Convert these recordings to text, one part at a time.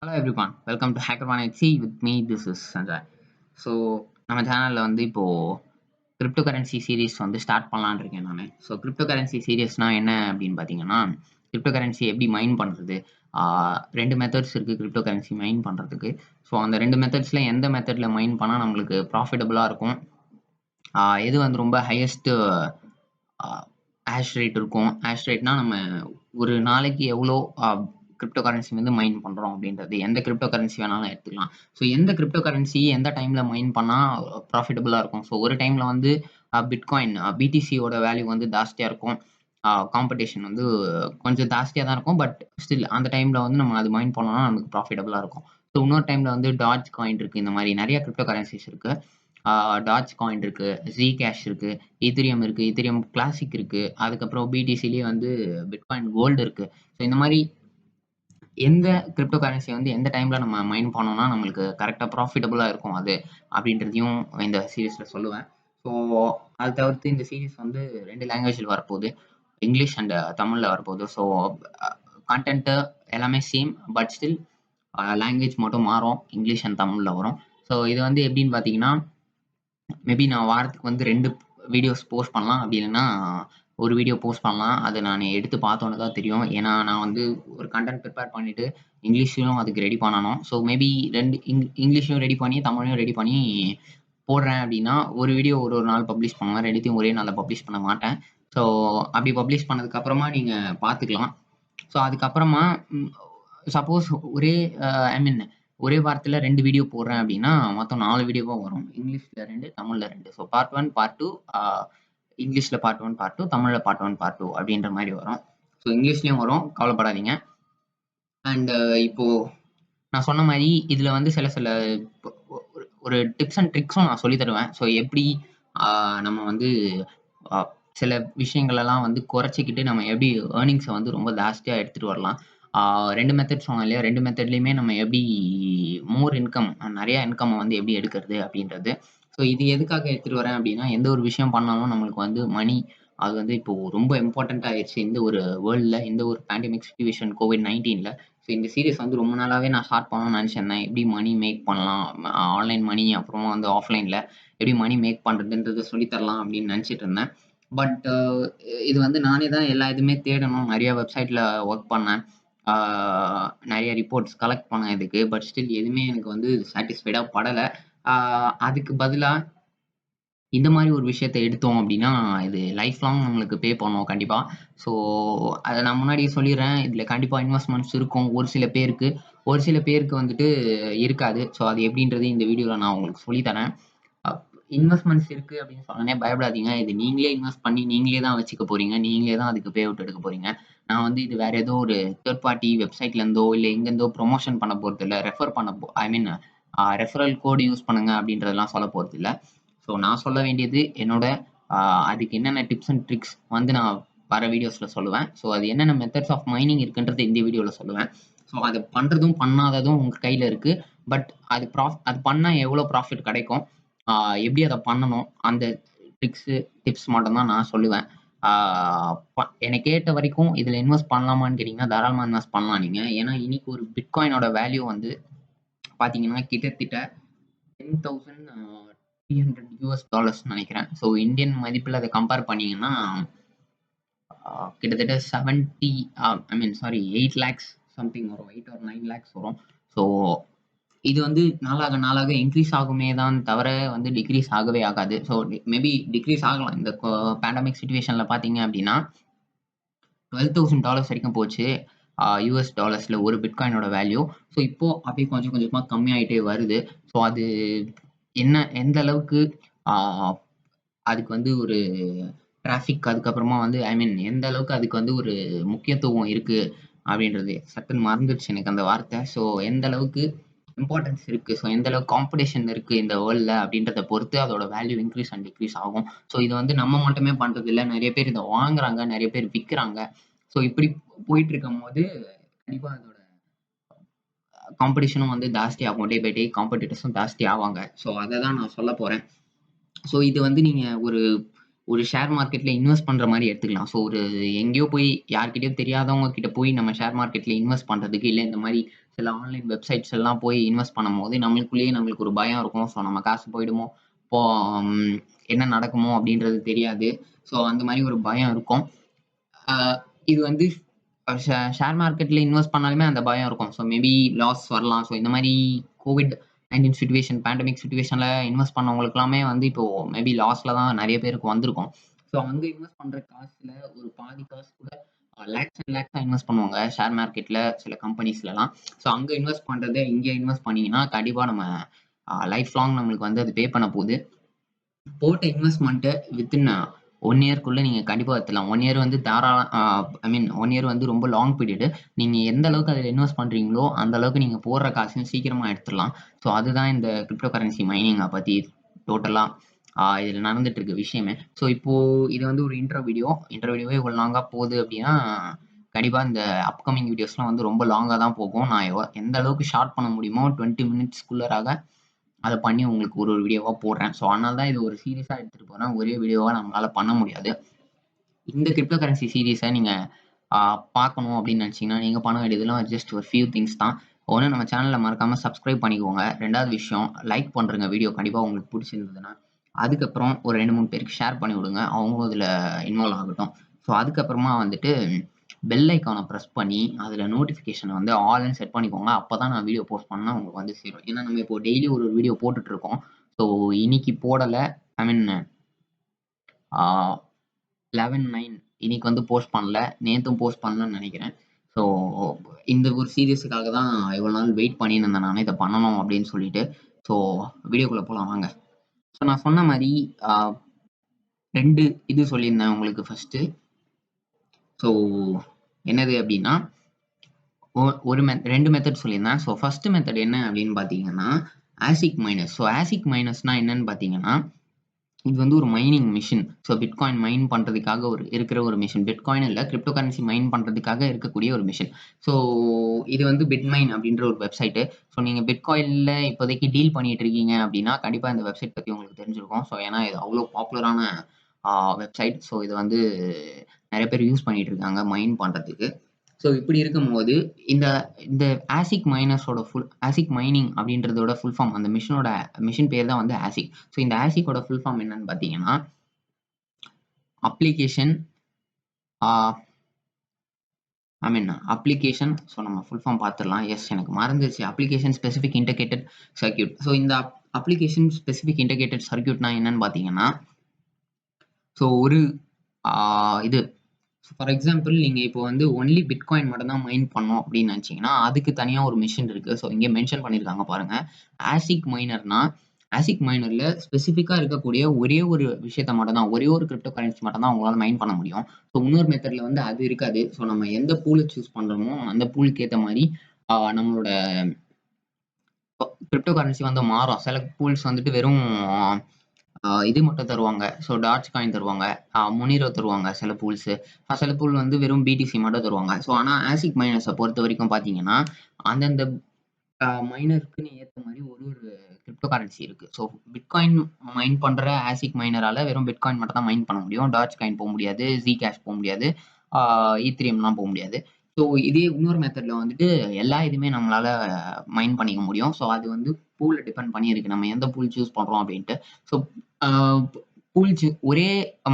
Hello everyone, welcome to HackerOne with me. This is Sanjay. So நம்ம சேனலில் வந்து இப்போது கிரிப்டோ கரன்சி சீரீஸ் வந்து ஸ்டார்ட் பண்ணலான்னு இருக்கேன் நான். ஸோ கிரிப்டோ கரன்சி சீரீஸ்னால் என்ன அப்படின்னு பார்த்தீங்கன்னா, கிரிப்டோ கரன்சி எப்படி மைன் பண்ணுறது, ரெண்டு மெத்தட்ஸ் இருக்குது கிரிப்டோ கரன்சி மைன் பண்ணுறதுக்கு. ஸோ அந்த ரெண்டு மெத்தட்ஸில் எந்த மெத்தடில் மைன் பண்ணால் நம்மளுக்கு ப்ராஃபிட்டபுளாக இருக்கும், எது வந்து ரொம்ப ஹையஸ்ட்டு ஹேஷ் ரேட் இருக்கும். ஹேஷ் ரேட்னா நம்ம ஒரு நாளைக்கு எவ்வளோ கிரிப்டோ கரன்சி வந்து மைன் பண்ணுறோம் அப்படின்றது. எந்த கிரிப்டோ கரன்சி வேணாலும் எடுத்துக்கலாம். ஸோ எந்த கிரிப்டோ கரன்சி எந்த டைமில் மைன் பண்ணால் ப்ராஃபிட்டபுளாக இருக்கும். ஸோ ஒரு டைமில் வந்து பிட்காயின் பிடிசியோட வேல்யூ வந்து ஜாஸ்தியாக இருக்கும். காம்படிஷன் வந்து கொஞ்சம் ஜாஸ்தியாக தான் இருக்கும். பட் ஸ்டில் அந்த டைமில் வந்து நம்ம அது மைன் பண்ணோம்னா நமக்கு ப்ராஃபிட்டபுளாக இருக்கும். ஸோ இன்னொரு டைமில் வந்து டாஜ் காயின் இருக்குது. இந்த மாதிரி நிறைய கிரிப்டோ கரன்சிஸ் இருக்குது. டாஜ் காயின் இருக்குது, ஜி கேஷ் இருக்குது, ஈத்தீரியம் இருக்குது, ஈத்தீரியம் கிளாசிக் இருக்குது, அதுக்கப்புறம் பிடிசிலேயே வந்து பிட்காயின் கோல்டு இருக்குது. ஸோ இந்த மாதிரி எந்த கிரிப்டோ கரன்சி வந்து எந்த டைமில் நம்ம மைன் பண்ணோம்னா நம்மளுக்கு கரெக்டாக ப்ராஃபிட்டபுளாக இருக்கும் அது அப்படின்றதையும் இந்த சீரீஸில் சொல்லுவேன். ஸோ அது தவிர்த்து இந்த சீரீஸ் வந்து 2 லாங்குவேஜில் வரப்போகுது, இங்கிலீஷ் அண்ட் தமிழில் வரப்போகுது. ஸோ கண்டென்ட்டு எல்லாமே சேம், பட் ஸ்டில் லாங்குவேஜ் மட்டும் மாறும், இங்கிலீஷ் அண்ட் தமிழில் வரும். ஸோ இது வந்து எப்படின்னு பார்த்தீங்கன்னா, மேபி நான் வாரத்துக்கு வந்து 2 வீடியோஸ் போஸ்ட் பண்ணலாம். அப்படி இல்லைன்னா ஒரு வீடியோ போஸ்ட் பண்ணலாம். அது நான் எடுத்து பார்த்தோன்னே தான் தெரியும். ஏன்னா நான் வந்து ஒரு கண்டென்ட் ப்ரிப்பேர் பண்ணிவிட்டு இங்கிலீஷ்லையும் அதுக்கு ரெடி பண்ணணும். ஸோ மேபி 2 இங்கிலீஷ்லையும் ரெடி பண்ணி தமிழையும் ரெடி பண்ணி போடுறேன் அப்படின்னா, ஒரு வீடியோ ஒரு ஒரு நாள் பப்ளிஷ் பண்ணுவேன். 2த்தையும் ஒரே நாளில் பப்ளிஷ் பண்ண மாட்டேன். ஸோ அப்படி பப்ளிஷ் பண்ணதுக்கப்புறமா நீங்கள் பார்த்துக்கலாம். ஸோ அதுக்கப்புறமா சப்போஸ் ஒரே வாரத்தில் 2 வீடியோ போடுறேன் அப்படின்னா மொத்தம் 4 வீடியோவாக வரும். இங்கிலீஷில் 2, தமிழில் 2. ஸோ பார்ட் 1, பார்ட் 2, இங்கிலீஷில் பார்ட் 1, பார்ட் 2, தமிழில் பார்ட் 1, பார்ட் 2 அப்படின்ற மாதிரி வரும். ஸோ இங்கிலீஷ்லேயும் வரும், கவலைப்படாதீங்க. அண்டு இப்போது நான் சொன்ன மாதிரி இதில் வந்து சில ஒரு டிப்ஸ் அண்ட் ட்ரிக்ஸும் நான் சொல்லி தருவேன். ஸோ எப்படி நம்ம வந்து சில விஷயங்களெல்லாம் வந்து குறைச்சிக்கிட்டு நம்ம எப்படி ஏர்னிங்ஸை வந்து ரொம்ப ஜாஸ்தியாக எடுத்துகிட்டு வரலாம். 2 மெத்தட் சொன்னோம் இல்லையா, 2 மெத்தட்லேயுமே நம்ம எப்படி மோர் இன்கம், நிறையா இன்கம்மை வந்து எப்படி எடுக்கிறது அப்படின்றது. ஸோ இது எதுக்காக எடுத்துகிட்டு வரேன் அப்படின்னா, எந்த ஒரு விஷயம் பண்ணாலும் நம்மளுக்கு வந்து மணி அது வந்து இப்போது ரொம்ப இம்பார்ட்டண்ட்டாக ஆயிடுச்சு இந்த ஒரு வேர்ல்டில், இந்த ஒரு பேண்டமிக் சிச்சுவேஷன் COVID-19ல். ஸோ இந்த சீரீஸ் வந்து ரொம்ப நாளாகவே நான் ஸ்டார்ட் பண்ணணும்னு நினச்சிருந்தேன். எப்படி மணி மேக் பண்ணலாம், ஆன்லைன் மணி, அப்புறமா வந்து ஆஃப்லைனில் எப்படி மணி மேக் பண்ணுறதுன்றதை சொல்லித்தரலாம் அப்படின்னு நினச்சிட்டு இருந்தேன். பட் இது வந்து நானே தான் எல்லா இதுவுமே தேடணும். நிறைய வெப்சைட்டில் ஒர்க் பண்ணேன். நிறைய ரிப்போர்ட்ஸ் கலெக்ட் பண்ணேன் இதுக்கு. பட் ஸ்டில் எதுவுமே எனக்கு வந்து சாட்டிஸ்ஃபைடாக படலை. அதுக்கு பதிலாக இந்த மாதிரி ஒரு விஷயத்த எடுத்தோம் அப்படின்னா, இது லைஃப் லாங் நம்மளுக்கு பே பண்ணும் கண்டிப்பா. ஸோ அத நான் முன்னாடியே சொல்லிடுறேன். இதில கண்டிப்பா இன்வெஸ்ட்மெண்ட்ஸ் இருக்கும். ஒரு சில பேருக்கு வந்துட்டு இருக்காது. ஸோ அது எப்படின்றது இந்த வீடியோல நான் உங்களுக்கு சொல்லி தரேன். இன்வெஸ்ட்மெண்ட்ஸ் இருக்கு அப்படின்னு சொன்னோனே பயப்படாதீங்க. இது நீங்களே இன்வெஸ்ட் பண்ணி நீங்களே தான் வச்சுக்க போறீங்க. நீங்களே தான் அதுக்கு பே அவுட் எடுக்க போறீங்க. நான் வந்து இது வேற ஏதோ ஒரு தேர்ட் பார்ட்டி வெப்சைட்லேருந்தோ, இல்ல எங்கேருந்தோ ப்ரமோஷன் பண்ண போறதில்ல. ரெஃபர் பண்ண ரெஃபரல் கோட் யூஸ் பண்ணுங்க அப்படின்றதெல்லாம் சொல்லப் போறதில்ல. ஸோ நான் சொல்ல வேண்டியது என்னோட அதுக்கு என்னென்ன டிப்ஸ் அண்ட் ட்ரிக்ஸ் வந்து நான் வர வீடியோஸில் சொல்லுவேன். ஸோ அது என்னென்ன மெத்தட்ஸ் ஆஃப் மைனிங் இருக்குன்றது இந்த வீடியோவில் சொல்லுவேன். ஸோ அது பண்ணுறதும் பண்ணாததும் உங்கள் கையில் இருக்குது. பட் அது பண்ணால் எவ்வளோ ப்ராஃபிட் கிடைக்கும், எப்படி அதை பண்ணணும், அந்த டிப்ஸ் மட்டும் தான் நான் சொல்லுவேன். என்னை கேட்ட வரைக்கும் இதில் இன்வெஸ்ட் பண்ணலாமான்னு கேட்டிங்கன்னா, தாராளமாக இன்வெஸ்ட் பண்ணலாம் நீங்கள். ஏன்னா இன்னைக்கு ஒரு பிட்காயினோட வேல்யூ வந்து பார்த்தீங்கன்னா கிட்டத்தட்ட $10,300 நினைக்கிறேன். ஸோ இந்தியன் மதிப்பில் அதை கம்பேர் பண்ணீங்கன்னா கிட்டத்தட்ட 8 lakhs சம்திங் வரும். 8 or 9 lakhs வரும். ஸோ இது வந்து நாளாக நாளாக இன்க்ரீஸ் ஆகுமே தான் தவிர வந்து டிக்ரீஸ் ஆகவே ஆகாது. ஸோ மேபி டிக்ரீஸ் ஆகலாம். இந்த பேண்டமிக் சிச்சுவேஷனில் பார்த்தீங்க அப்படின்னா $12,000 வரைக்கும் போச்சு. யுஎஸ் டாலர்ஸில் ஒரு பிட்காயினோட வேல்யூ. ஸோ இப்போ அப்படியே கொஞ்சம் கொஞ்சமாக கம்மியாயிட்டே வருது. ஸோ அது எந்த அளவுக்கு அதுக்கு வந்து ஒரு டிராஃபிக், அதுக்கப்புறமா வந்து எந்த அளவுக்கு அதுக்கு வந்து ஒரு முக்கியத்துவம் இருக்கு அப்படின்றது சட்டுன்னு மறந்துடுச்சு எனக்கு அந்த வார்த்தை. ஸோ எந்த அளவுக்கு இம்பார்ட்டன்ஸ் இருக்கு, ஸோ எந்த அளவுக்கு காம்படிஷன் இருக்கு இந்த வேர்ல்டில் அப்படின்றத பொறுத்து அதோட வேல்யூ இன்க்ரீஸ் அண்ட் டிக்ரீஸ் ஆகும். ஸோ இது வந்து நம்ம மட்டுமே பண்றது இல்லை, நிறைய பேர் இதை வாங்குறாங்க, நிறைய பேர் விற்கிறாங்க. ஸோ இப்படி போயிட்டு இருக்கும் போது கண்டிப்பாக அதோட காம்படிஷனும் வந்து ஜாஸ்தி ஆகும். டே பை டே காம்படிட்டர்ஸும் ஜாஸ்தி ஆவாங்க. ஸோ அதை தான் நான் சொல்ல போகிறேன். ஸோ இது வந்து நீங்கள் ஒரு ஷேர் மார்க்கெட்ல இன்வெஸ்ட் பண்ற மாரி எடுத்துக்கலாம். ஸோ ஒரு எங்கேயோ போய் யார்கிட்டயோ தெரியாதவங்க கிட்ட போய் நம்ம ஷேர் மார்க்கெட்ல இன்வெஸ்ட் பண்றதுக்கு, இல்ல இந்த மாரி சில ஆன்லைன் வெப்சைட்ஸ் எல்லாம் போய் இன்வெஸ்ட் பண்ணும்போது, நம்மளுக்கு ஒரு பயம் இருக்கும். ஸோ நம்ம காசு போயிடுமோ? இப்போ ம் என்ன நடக்குமோ? அப்படின்றது தெரியாது. ஸோ அந்த மாரி ஒரு பயம் இருக்கும். அ இது வந்து ஷேர் மார்க்கெட்ல இன்வெஸ்ட் பண்ணாலுமே அந்த பயம் இருக்கும். ஸோ மேபி லாஸ் வரலாம். ஸோ இந்த மாரி கோவிட்-19 சிட்யூவேஷன், பேண்டமிக் சிட்யூவேஷன்ல இன்வெஸ்ட் பண்ணவங்களுக்கெல்லாமே வந்து இப்போ மேபி லாஸ்ல தான் நெறைய பேருக்கு வந்திருக்கும். ஸோ அங்க இன்வெஸ்ட் பண்ற காசுல ஒரு பாதி காசு கூட லேக்ஸ் அண்ட் லேக்ஸா இன்வெஸ்ட் பண்ணுவாங்க. ஷேர் மார்க்கெட்ல சில கம்பெனிஸ்லலாம். ஸோ அங்க இன்வெஸ்ட் பண்றத இங்க இன்வெஸ்ட் பண்ணீங்கன்னா, கண்டிப்பா நம்ம லைஃப் லாங் நம்மளுக்கு வந்து அது பே பண்ண போது. போட்ட இன்வெஸ்ட்மென்ட்ட வித்தின் 1 இயர்க்குள்ள நீங்க கண்டிப்பா எடுத்துடலாம். 1 இயர் வந்து தாராள ஐ மீன் 1 இயர் வந்து ரொம்ப லாங் பீரியடு. நீங்க எந்த அளவுக்கு அதில இன்வெஸ்ட் பண்றீங்களோ, அந்த அளவுக்கு நீங்க போடுற காசையும் சீக்கிரமா எடுத்துடலாம். ஸோ அதுதான் இந்த கிரிப்டோ கரன்சி மைனிங்க பத்தி டோட்டலா இதில நடந்துட்டு இருக்க விஷயமே. ஸோ இப்போ இது வந்து ஒரு இன்ட்ரோ வீடியோ. இன்ட்ரோ வீடியோவே இவ்வளோ லாங்கா போகுது அப்டின்னா, கண்டிப்பா இந்த அப்கமிங் வீடியோஸ்லாம் வந்து ரொம்ப லாங்கா தான் போகும். நான் எந்த அளவுக்கு ஷார்ட் பண்ண முடியுமோ 20 மினிட்ஸ்க்குள்ளராக அத பண்ணி உங்களுக்கு ஒரு வீடியோவா போடுறேன். ஸோ அதனால தான் இது ஒரு சீரிஸா எடுத்துட்டு போறேன். ஒரே வீடியோவா நம்மளால பண்ண முடியாது. இந்த கிரிப்டோ கரன்சி சீரிஸ நீங்க பார்க்கணும் அப்படின்னு நினைச்சீங்கன்னா, நீங்க பண்ண வேண்டியதெல்லாம் ஜஸ்ட் ஒரு ஃபியூ திங்ஸ் தான். ஒண்ணு நம்ம சேனல மறக்காம சப்ஸ்கிரைப் பண்ணிக்கோங்க. 2வது விஷயம் லைக் பண்றங்க வீடியோ கண்டிப்பா உங்களுக்கு புடிச்சிருந்ததுன்னா. அதுக்கப்புறம் ஒரு 2, 3 பேருக்கு ஷேர் பண்ணி விடுங்க. அவங்களும் இதுல இன்வால்வ் ஆகட்டும். ஸோ அதுக்கப்புறமா வந்துட்டு பெல் ஐகான பிரஸ் பண்ணி, அதுல நோட்டிஃபிகேஷன வந்து ஆல்ன்னு செட் பண்ணிக்கோங்க. அப்பதான் நான் வீடியோ போஸ்ட் பண்ணா உங்களுக்கு வந்து சேரும். ஏன்னா நம்ம இப்போ டெய்லி ஒரு வீடியோ போட்டுட்டு இருக்கோம். ஸோ இன்னைக்கு போடல. ஐ மீன் ஆ 11/9 இன்னைக்கு வந்து போஸ்ட் பண்ணல. நேத்தும் போஸ்ட் பண்ணலன்னு நெனைக்கிறேன். ஸோ இந்த ஒரு சீரிஸுக்காக தான் இவ்வளோ நாள் வெயிட் பண்ணின்னு இருந்தேன் நானு. இத பண்ணணும் அப்படின்னு சொல்லிட்டு. ஸோ வீடியோக்குள்ள போலாம் வாங்க. ஸோ நான் சொன்ன மாரி ஆ 2 இது சொல்லியிருந்தேன் உங்களுக்கு ஃபர்ஸ்ட்டு. ஸோ என்னது அப்படின்னா, ஒரு 2 மெத்தட் சொல்லியிருந்தேன். ஸோ ஃபர்ஸ்ட் மெத்தட் என்ன அப்படின்னு பார்த்தீங்கன்னா, ஆசிக் மைனர்ஸ். ஸோ ஆசிக் மைனர்ஸ்னா என்னன்னு பார்த்தீங்கன்னா, இது வந்து ஒரு மைனிங் மெஷின். ஸோ பிட்காயின் மைன் பண்றதுக்காக இருக்கிற ஒரு மெஷின். பிட்காயின் இல்ல, கிரிப்டோ கரன்சி மைன் பண்றதுக்காக இருக்கக்கூடிய ஒரு மெஷின். ஸோ இது வந்து பிட்மைன் அப்படின்ற ஒரு வெப்சைட்டு. ஸோ நீங்க பிட்காயின்ல இப்போதைக்கு டீல் பண்ணிட்டு இருக்கீங்க அப்படின்னா, கண்டிப்பா இந்த வெப்சைட் பத்தி உங்களுக்கு தெரிஞ்சிருக்கும். ஸோ ஏன்னா இது அவ்வளோ பாப்புலரான வெப்சைட். ஸோ இத வந்து நெறைய பேர் யூஸ் பண்ணிட்டு இருக்காங்க மைன் பண்றதுக்கு. ஸோ இப்படி இருக்கும்போது, இந்த இந்த ஆசிக் மைனர்ஸோட ஆசிக் மைனிங் அப்படின்றதோட ஃபுல் ஃபார்ம் அந்த மெஷின் பேர் தான் வந்து ஆசிக். ஸோ இந்த ஆசிக்கோட ஃபுல் ஃபார்ம் என்னன்னு பார்த்தீங்கன்னா, அப்ளிகேஷன் ஆ ஐ மீன் அப்ளிகேஷன் ஸோ நம்ம ஃபுல் ஃபார்ம் பார்த்துடலாம். எஸ் எனக்கு மறந்துருச்சு. Application specific integrated circuit. So இந்த அப்ளிகேஷன் ஸ்பெசிஃபிக் இன்டிகிரேட்டட் சர்க்யூட்னா என்னன்னு பார்த்தீங்கன்னா, ஸோ ஒரு ஆ இது ஃபார் எக்ஸாம்பிள் நீங்க இப்போ வந்து ஒன்லி பிட்காயின் மட்டும் தான் மைன் பண்ணணும் அப்படின்னு நினைச்சீங்கன்னா, அதுக்கு தனியா ஒரு மெஷின் இருக்கு. ஸோ இங்க மென்ஷன் பண்ணியிருக்காங்க பாருங்க. ஆசிக் மைனர்னா, ஆசிக் மைனர்ல ஸ்பெசிஃபிக்கா இருக்கக்கூடிய ஒரே ஒரு விஷயத்த மட்டும் தான், ஒரே ஒரு கிரிப்டோ கரன்சி மட்டும் தான் உங்களால மைன் பண்ண முடியும். ஸோ இன்னொரு மெத்தட்ல வந்து அது இருக்காது. ஸோ நம்ம எந்த பூல சூஸ் பண்றோமோ, அந்த பூலுக்கு ஏத்த மாரி நம்மளோட கிரிப்டோ கரன்சி வந்து மாறும். சில பூல்ஸ் வந்துட்டு வெறும் இது மட்டும் தருவாங்க. ஸோ டாட்ஜ் காயின் தருவாங்க. முனிரோ தருவாங்க சில பூல்ஸு. சில பூல் வந்து வெறும் பிடிசி மட்டும் தருவாங்க. ஸோ ஆனா ஆசிக் மைனர்ஸ பொறுத்தவரைக்கும் பார்த்தீங்கன்னா, அந்தந்த மைனருக்குன்னு ஏத்த மாரி ஒரு ஒரு கிரிப்டோ கரன்சி இருக்கு. ஸோ பிட்காயின் மைன் பண்ற ஆசிக் மைனரால வெறும் பிட்காயின் மட்டும் தான் மைன் பண்ண முடியும். டாட்ஜ் காயின் போ முடியாது. ஜீகேஷ் போ முடியாது. ஈத்தீரியம்லாம் போ முடியாது. ஸோ இதே இன்னொரு மெத்தட்ல வந்துட்டு எல்லா இதுவுமே நம்மளால மைன் பண்ணிக்க முடியும். ஸோ அது வந்து பூல டிபெண்ட் பண்ணி இருக்கு. நம்ம எந்த பூல் சூஸ் பண்றோம் அப்டின்ட்டு. ஸோ ஆ பூல் ஒரே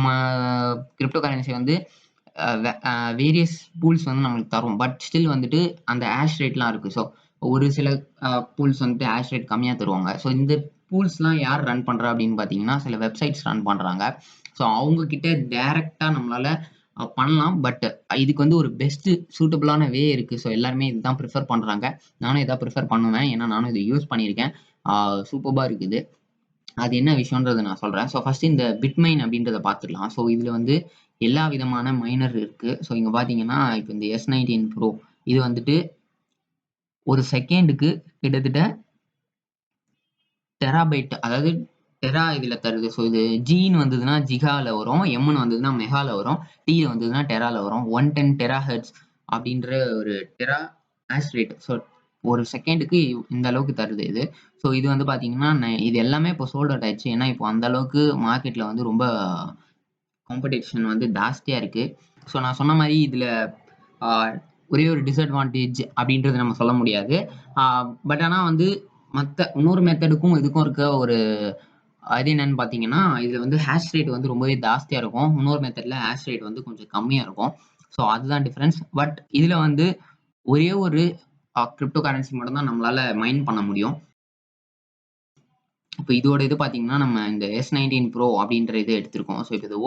ம கிரிப்டோ கரன்சி வந்து அ வே அ வேரியஸ் பூல்ஸ் வந்து நம்மளுக்கு தரும். பட் ஸ்டில் வந்துட்டு அந்த ஹேஷ் ரேட்லாம் இருக்கு. ஸோ ஒரு சில பூல்ஸ் வந்துட்டு ஹேஷ் ரேட் கம்மியா தருவாங்க. ஸோ இந்த பூல்ஸ்லாம் யார் ரன் பண்றா அப்படின்னு பார்த்தீங்கன்னா, சில வெப்சைட்ஸ் ரன் பண்றாங்க. ஸோ அவங்க கிட்ட டைரக்ட்டா நம்மளால பண்ணலாம். பட் இதுக்கு வந்து ஒரு பெஸ்ட் சூட்டபிளான வே இருக்கு. ஸோ எல்லாருமே இதுதான் பிரிஃபர் பண்றாங்க. நானும் இதான் பிரிஃபர் பண்ணுவேன். ஏன்னா நானும் இத யூஸ் பண்ணியிருக்கேன். சூப்பர்பா இருக்குது. அது என்ன விஷயம்ன்றத நான் சொல்றேன். ஸோ ஃபர்ஸ்ட்டு இந்த பிட்மைன் அப்படின்றத பார்த்துடலாம். ஸோ இதுல வந்து எல்லா விதமான மைனர் இருக்கு. ஸோ இங்க பார்த்தீங்கன்னா, இப்ப இந்த S19 Pro இது வந்துட்டு ஒரு செகண்டுக்கு கிட்டத்தட்ட டெராபைட் அதாவது டெரா இதுல தருது. ஸோ இது ஜின்னு வந்ததுன்னா ஜிகால வரும். எம்ன்னு வந்ததுன்னா மெகால வரும். டீல வந்ததுன்னா டெரால வரும். 110 டெரா ஹெர்ட்ஸ் அப்படின்ற ஒரு டெரா ஹாஷ் ரேட். ஸோ ஒரு செகண்டுக்கு இந்த அளவுக்கு தருது இது. ஸோ இது வந்து பார்த்தீங்கன்னா, இது எல்லாமே இப்போ சோல்ட் அவுட் ஆயிடுச்சு. ஏன்னா இப்போ அந்த அளவுக்கு மார்க்கெட்ல வந்து ரொம்ப காம்படிஷன் வந்து ஜாஸ்தியாக இருக்குது. ஸோ நான் சொன்ன மாதிரி இதில் ஒரே ஒரு டிஸ்அட்வான்டேஜ் அப்படின்றது நம்ம சொல்ல முடியாது. பட் ஆனால் வந்து மற்ற இன்னொரு மெத்தடுக்கும் இதுக்கும் இருக்க ஒரு அது என்னன்னு பார்த்தீங்கன்னா, இதில் வந்து ஹேஷ் ரேட் வந்து ரொம்பவே ஜாஸ்தியாக இருக்கும். இன்னொரு மெத்தடில் ஹேஷ் ரேட் வந்து கொஞ்சம் கம்மியாக இருக்கும். ஸோ அதுதான் டிஃப்ரென்ஸ். பட் இதில் வந்து ஒரே ஒரு கிரிப்டோ கரன்சி மட்டும் தான் நம்மளால மைன் பண்ண முடியும். இப்போ இதோட இது பார்த்தீங்கன்னா, நம்ம இந்த S19 Pro அப்படின்ற இது எடுத்திருக்கோம். ஸோ இப்போ இது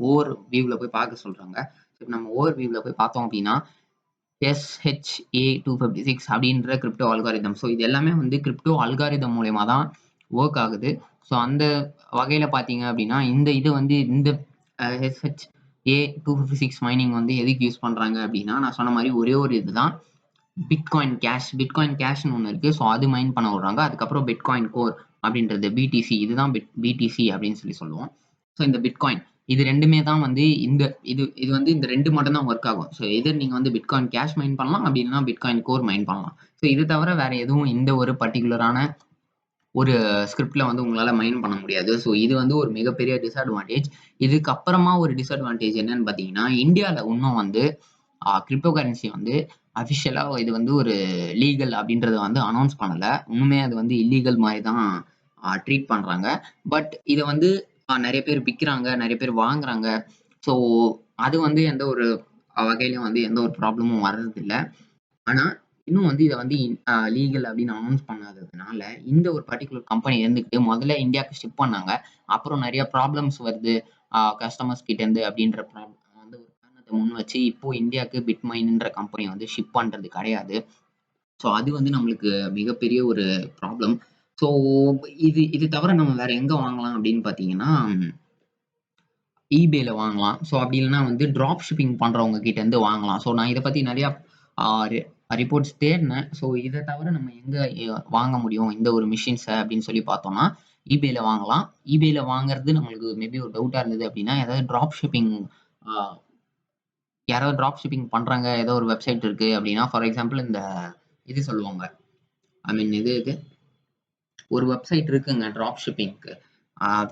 ஓவர் வியூவில் போய் பார்க்க சொல்கிறாங்க. இப்போ நம்ம ஓவர் வியூவில் போய் பார்த்தோம் அப்படின்னா SHA-256 அப்படின்ற கிரிப்டோ அல்காரிதம். ஸோ இது எல்லாமே வந்து கிரிப்டோ அல்காரிதம் மூலயமா தான் ஒர்க் ஆகுது. ஸோ அந்த வகையில் பார்த்தீங்க அப்படின்னா இது வந்து இந்த SHA-256 மைனிங் வந்து எதுக்கு யூஸ் பண்ணுறாங்க அப்படின்னா, நான் சொன்ன மாதிரி ஒரே ஒரு இதுதான் பிட்காயின் கேஷ்னு ஒன்று இருக்குது. ஸோ அது மைன் பண்ண விடுறாங்க. அதுக்கப்புறம் பிட்காயின் கோர் அப்படின்றது BTC, இதுதான் BTC அப்படின்னு சொல்லுவோம். ஸோ இந்த பிட்காயின் இது ரெண்டுமே தான் வந்து இது வந்து இந்த ரெண்டு மட்டும் தான் ஒர்க் ஆகும். ஸோ எதிர் நீங்கள் வந்து பிட்காயின் கேஷ் மைன் பண்ணலாம், அப்படி இல்லைன்னா பிட்காயின் கோர் மைன் பண்ணலாம். ஸோ இது தவிர வேற எதுவும் இந்த ஒரு பர்டிகுலரான ஒரு ஸ்கிரிப்ட்ல வந்து உங்களால் மைன் பண்ண முடியாது. ஸோ இது வந்து ஒரு மிகப்பெரிய டிஸ்அட்வான்டேஜ். இதுக்கப்புறமா ஒரு டிஸ்அட்வான்டேஜ் என்னன்னு பார்த்தீங்கன்னா, இந்தியாவில் இன்னும் வந்து கிரிப்டோ கரன்சி வந்து அஃபிஷியலாக இது வந்து ஒரு லீகல் அப்படின்றத வந்து அனௌன்ஸ் பண்ணலை. இன்னுமே அது வந்து இல்லீகல் மாதிரி தான் ட்ரீட் பண்ணுறாங்க. பட் இதை வந்து நிறைய பேர் விற்கிறாங்க, நிறைய பேர் வாங்குறாங்க. ஸோ அது வந்து எந்த ஒரு வகையிலும் வந்து எந்த ஒரு ப்ராப்ளமும் வர்றதில்லை. ஆனால் இன்னும் வந்து இதை வந்து லீகல் அப்படின்னு அனௌன்ஸ் பண்ணாததுனால இந்த ஒரு பர்டிகுலர் கம்பெனி இருந்துக்கிட்டு முதல்ல இந்தியாவுக்கு ஷிப் பண்ணாங்க. அப்புறம் நிறைய ப்ராப்ளம்ஸ் வருது கஸ்டமர்ஸ் கிட்டேருந்து அப்படின்ற வந்து ஒரு காரணத்தை முன் வச்சு இப்போ இந்தியாவுக்கு பிட்மைன்ன்ற கம்பெனி வந்து ஷிப் பண்ணுறது கிடையாது. ஸோ அது வந்து நம்மளுக்கு மிகப்பெரிய ஒரு ப்ராப்ளம். ஸோ இது தவிர நம்ம வேற எங்கே வாங்கலாம் அப்படின்னு பார்த்தீங்கன்னா, eBayல வாங்கலாம். ஸோ அப்படி இல்லைன்னா வந்து ட்ராப் ஷிப்பிங் பண்ணுறவங்க கிட்டேருந்து வாங்கலாம். ஸோ நான் இதை பற்றி நிறையா ரிப்போர்ட்ஸ் தேடினேன். ஸோ இதை தவிர நம்ம எங்கே வாங்க முடியும் இந்த ஒரு மிஷின்ஸை அப்படின்னு சொல்லி பார்த்தோம்னா eBayல வாங்கலாம். eBayல வாங்குறது நம்மளுக்கு மேபி ஒரு டவுட்டாக இருந்தது அப்படின்னா, ஏதாவது ட்ராப் ஷிப்பிங் யாராவது ட்ராப் ஷிப்பிங் பண்ணுறாங்க, ஏதோ ஒரு வெப்சைட் இருக்குது அப்படின்னா, ஃபார் எக்ஸாம்பிள் இந்த இது சொல்லுவாங்க, ஐ மீன் இது ஒரு வெப்சைட் இருக்குங்க ட்ராப் ஷிப்பிங்க்கு.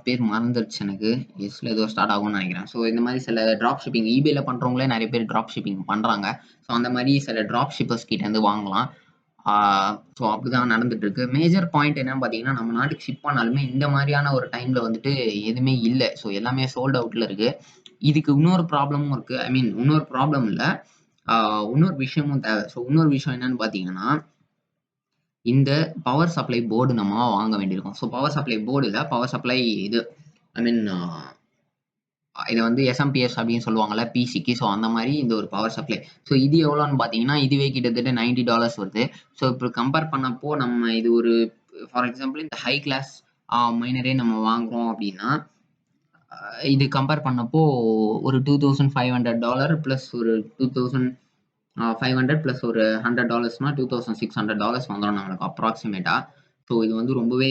பேர் மறந்துருச்சு எனக்கு. எஸ்ல ஏதோ ஸ்டார்ட் ஆகும்னு நினைக்கிறேன். ஸோ இந்த மாதிரி சில ட்ராப் ஷிப்பிங் eBayல பண்ணுறவங்களே நிறைய பேர் ட்ராப் ஷிப்பிங் பண்ணுறாங்க. ஸோ அந்த மாதிரி சில ட்ராப் ஷிப்பர்ஸ் கிட்டேருந்து வாங்கலாம். ஸோ அப்படிதான் நடந்துட்டு இருக்கு. மேஜர் பாயிண்ட் என்னன்னு பார்த்தீங்கன்னா, நம்ம நாட்டுக்கு ஷிப் பண்ணாலுமே இந்த மாதிரியான ஒரு டைமில் வந்துட்டு எதுவுமே இல்லை. ஸோ எல்லாமே சோல்ட் அவுட்டில் இருக்குது. இதுக்கு இன்னொரு ப்ராப்ளமும் இருக்குது. ஐ மீன் இன்னொரு ப்ராப்ளம் இல்லை, இன்னொரு விஷயமும் தேவை. ஸோ இன்னொரு விஷயம் என்னன்னு பார்த்தீங்கன்னா, இந்த பவர் சப்ளை போர்டு நம்ம வாங்க வேண்டியிருக்கும். ஸோ பவர் சப்ளை போர்டு இல்லை, பவர் சப்ளை இது ஐ மீன் இதை வந்து SMPS அப்படின்னு சொல்லுவாங்கல்ல பிசிக்கு. ஸோ அந்த மாதிரி இந்த ஒரு பவர் சப்ளை. ஸோ இது எவ்வளோன்னு பார்த்தீங்கன்னா, இதுவே கிட்டத்தட்ட $90 வருது. ஸோ இப்போ கம்பேர் பண்ணப்போ நம்ம இது ஒரு ஃபார் எக்ஸாம்பிள் இந்த ஹை கிளாஸ் மைனரே நம்ம வாங்குறோம் அப்படின்னா, இது கம்பேர் பண்ணப்போ ஒரு $2500 ப்ளஸ் ஒரு 2500 ப்ளஸ் ஒரு $100னா $2600 வந்துடும் நம்மளுக்கு அப்ராக்சிமேட்டாக. ஸோ இது வந்து ரொம்பவே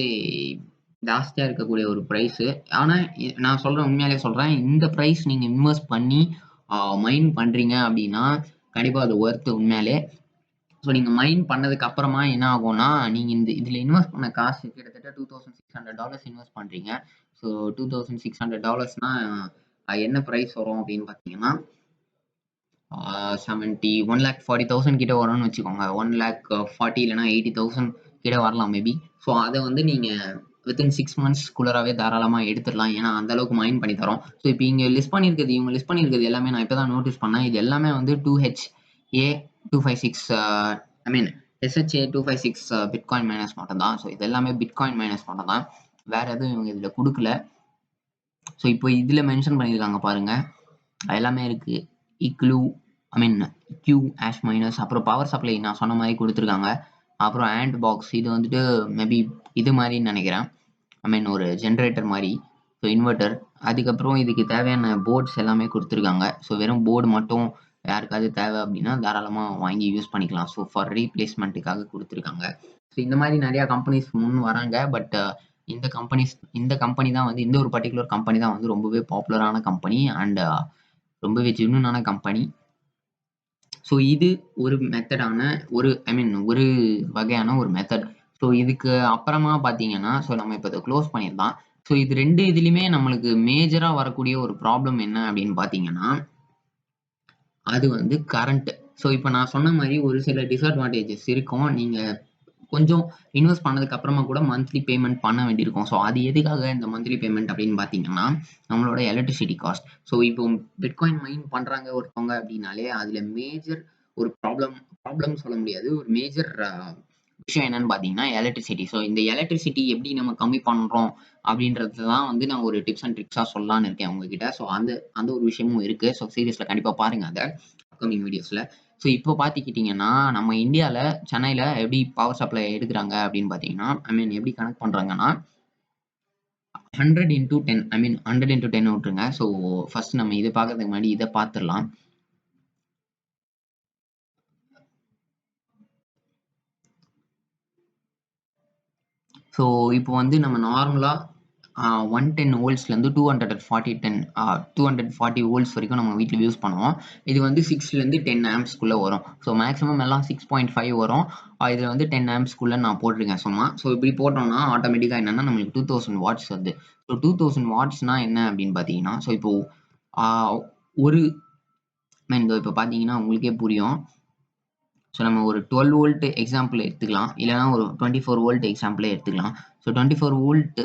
ஜாஸ்தியாக இருக்கக்கூடிய ஒரு ப்ரைஸு. ஆனால் நான் சொல்கிறேன், உண்மையாலே சொல்கிறேன், இந்த ப்ரைஸ் நீங்கள் இன்வெஸ்ட் பண்ணி மைன் பண்ணுறீங்க அப்படின்னா கண்டிப்பாக அது ஒர்த்து உண்மையாலே. ஸோ நீங்கள் மைன் பண்ணதுக்கு அப்புறமா என்ன ஆகும்னா, நீங்கள் இதில் இன்வெஸ்ட் பண்ண காசு கிட்டத்தட்ட $2600 இன்வெஸ்ட் பண்ணுறீங்க. ஸோ $2600னா என்ன ப்ரைஸ் வரும் அப்படின்னு பார்த்தீங்கன்னா, 1,40,000 கிட்ட வரும்னு வச்சுக்கோங்க. 1,40,000 இல்லைனா 80,000 கிட்ட வரலாம் மேபி. ஸோ அதை வந்து நீங்கள் வித்தின் 6 மந்த்ஸ்குள்ளராகவே தாராளமாக எடுத்துடலாம். ஏன்னா அந்த அளவுக்கு மைன் பண்ணி தரோம். ஸோ இப்போ இவங்க லிஸ்ட் பண்ணியிருக்கிறது எல்லாமே நான் இப்போ தான் நோட்டீஸ் பண்ணேன். இது எல்லாமே வந்து 2HA-256 ஐ மீன் SHA-256 பிட்காயின் மைனஸ் மட்டும் தான். ஸோ இது எல்லாமே பிட்காயின் மைனஸ் மட்டும் தான், வேற எதுவும் இவங்க இதில் கொடுக்கல. ஸோ இப்போ இதில் மென்ஷன் பண்ணியிருக்காங்க பாருங்க, எல்லாமே இருக்குது. இக்ளூ ஐ மீன் கியூ ஆஷ் மைனஸ், அப்புறம் பவர் சப்ளை நான் சொன்ன மாதிரி கொடுத்துருக்காங்க. அப்புறம் ஆண்ட் பாக்ஸ், இது வந்துட்டு மேபி இது மாதிரின்னு நினைக்கிறேன், ஐ மீன் ஒரு ஜென்ரேட்டர் மாதிரி. ஸோ இன்வெர்ட்டர், அதுக்கப்புறம் இதுக்கு தேவையான போர்ட்ஸ் எல்லாமே கொடுத்துருக்காங்க. ஸோ வெறும் போர்டு மட்டும் யாருக்காவது தேவை அப்படின்னா தாராளமாக வாங்கி யூஸ் பண்ணிக்கலாம். ஸோ ஃபார் ரீப்ளேஸ்மெண்ட்டுக்காக கொடுத்துருக்காங்க. ஸோ இந்த மாதிரி நிறையா கம்பெனிஸ் முன் வராங்க. பட் இந்த கம்பெனி தான் வந்து இந்த ஒரு பர்டிகுலர் கம்பெனி தான் வந்து ரொம்பவே பாப்புலரான கம்பெனி அண்ட் ரொம்பவே ஜென்யூனான கம்பெனி. ஸோ இது ஒரு மெத்தடான ஒரு வகையான ஒரு மெத்தட். ஸோ இதுக்கு அப்புறமா பார்த்தீங்கன்னா, ஸோ நம்ம இப்போ இதை க்ளோஸ் பண்ணிடலாம். ஸோ இது 2 இதுலயுமே நம்மளுக்கு மேஜரா வரக்கூடிய ஒரு ப்ராப்ளம் என்ன அப்படின்னு பார்த்தீங்கன்னா, அது வந்து கரண்ட். ஸோ இப்ப நான் சொன்ன மாரி ஒரு சில டிஸ்அட்வான்டேஜஸ் இருக்கும். நீங்க கொஞ்சம் இன்வெஸ்ட் பண்ணதுக்கு அப்புறமா கூட மந்த்லி பேமெண்ட் பண்ண வேண்டியிருக்கும். ஸோ அது எதுக்காக இந்த மந்த்லி பேமெண்ட் அப்படின்னு பார்த்தீங்கன்னா, நம்மளோட எலக்ட்ரிசிட்டி காஸ்ட். ஸோ இப்போ பிட்காயின் மைன் பண்றாங்க ஒருத்தவங்க அப்படின்னாலே, அதுல மேஜர் ஒரு ப்ராப்ளம் சொல்ல முடியாது. ஒரு மேஜர் விஷயம் என்னன்னு பார்த்தீங்கன்னா, எலக்ட்ரிசிட்டி. ஸோ இந்த எலக்ட்ரிசிட்டி எப்படி நம்ம கம்மி பண்றோம் அப்படின்றது தான் வந்து நான் ஒரு டிப்ஸ் அண்ட் ட்ரிக்ஸா சொல்லலான்னு இருக்கேன் உங்ககிட்ட. ஸோ அந்த அந்த ஒரு விஷயமும் இருக்கு. ஸோ சீரிஸ்ல கண்டிப்பா பாருங்க அத அப்கமிங் வீடியோஸ்ல. ஸோ இப்போ பார்த்துக்கிட்டீங்கன்னா, நம்ம இந்தியால சென்னையில எப்படி பவர் சப்ளை எடுக்குறாங்க அப்படின்னு பார்த்தீங்கன்னா, ஐ மீன் எப்படி கனெக்ட் பண்றாங்கன்னா, 100/10 ஐ மீன் 100/10 விட்டுருங்க. ஸோ ஃபர்ஸ்ட் நம்ம இத பார்க்கறதுக்கு முன்னாடி இத பார்த்துரலாம். ஸோ இப்போ வந்து நம்ம நார்மலா 110 வோல்ட்ஸ்லேருந்து 240 வோல்ட்ஸ் வரைக்கும் நம்ம வீட்ல யூஸ் பண்ணுவோம். இது வந்து 6லேருந்து 10 ஆம்ப்ஸ்க்குள்ள வரும். ஸோ மேக்ஸிமம் எல்லாம் 6.5 வரும். இதுல வந்து 10 ஆம்ப்ஸ்க்குள்ள நான் போட்டிருக்கேன் சும்மா. ஸோ இப்படி போட்டோம்னா ஆட்டோமேட்டிக்கா என்னன்னா நம்மளுக்கு 2000 வாட்ஸ் வருது. ஸோ 2000 வாட்ஸ்னா என்ன அப்படின்னு பார்த்தீங்கன்னா, ஸோ இப்போ ஆ ஒரு ஐ மீன் இப்போ பார்த்தீங்கன்னா உங்களுக்கே புரியும். ஸோ நம்ம ஒரு 12 வோல்ட் எக்ஸாம்பிள் எடுத்துக்கலாம். இல்லன்னா ஒரு 24 வோல்ட் எக்ஸாம்பிளே எடுத்துக்கலாம். ஸோ 24 வோல்ட்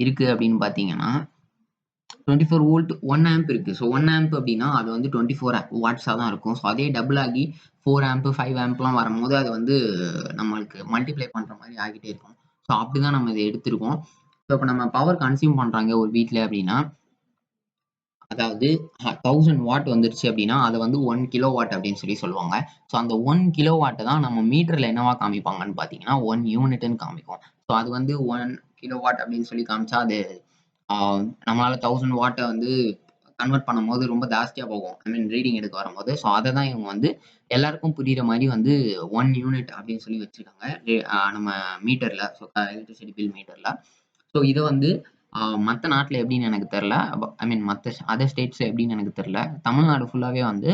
இருக்கு அப்படின்னு பார்த்தீங்கன்னா, 24 வோல்ட் 1 ஆம்ப் இருக்கு. ஸோ 1 ஆம்ப் அப்படின்னா அது வந்து 24 வாட்ஸா தான் இருக்கும். ஸோ அதே டபுள் ஆகி 4 ஆம்ப், 5 ஆம்ப்லாம் வரும்போது அது வந்து நம்மளுக்கு மல்டிப்ளை பண்ற மாரி ஆகிட்டே இருக்கும். ஸோ அப்படிதான் நம்ம இத எடுத்திருக்கோம். ஸோ இப்ப நம்ம பவர் கன்சியூம் பண்றாங்க ஒரு வீட்ல அப்படின்னா, அதாவது 1000 வாட் வந்துருச்சு அப்படின்னா, அத வந்து 1 கிலோ வாட் அப்படின்னு சொல்லுவாங்க. ஸோ அந்த 1 கிலோ வாட்ட தான் நம்ம மீட்டர்ல என்னவா காமிப்பாங்கன்னு பார்த்தீங்கன்னா, 1 யூனிட்ன்னு காமிக்கும். ஸோ அது வந்து 1 கிலோ வாட் அப்படின்னு சொல்லி காமிச்சா, அது ஆ நம்மளால 1000 வாட்ட வந்து கன்வெர்ட் பண்ணும்போது ரொம்ப ஜாஸ்தியா போகும். ஐ மீன் ரீடிங் எடுக்க வரும்போது. ஸோ அத தான் இவங்க வந்து எல்லாருக்கும் புரியிற மாரி வந்து 1 யூனிட் அப்படின்னு சொல்லி வச்சிருக்காங்க. நம்ம மீட்டர்ல. ஸோ எலக்ட்ரிசிட்டி பில் மீட்டர்ல. ஸோ இத வந்து மத்த நாட்ல எப்படின்னு எனக்கு தெரியல. ஐ மீன் மத்த அதர் ஸ்டேட்ஸ்ல எப்படின்னு எனக்கு தெரியல. தமிழ்நாடு ஃபுல்லாவே வந்து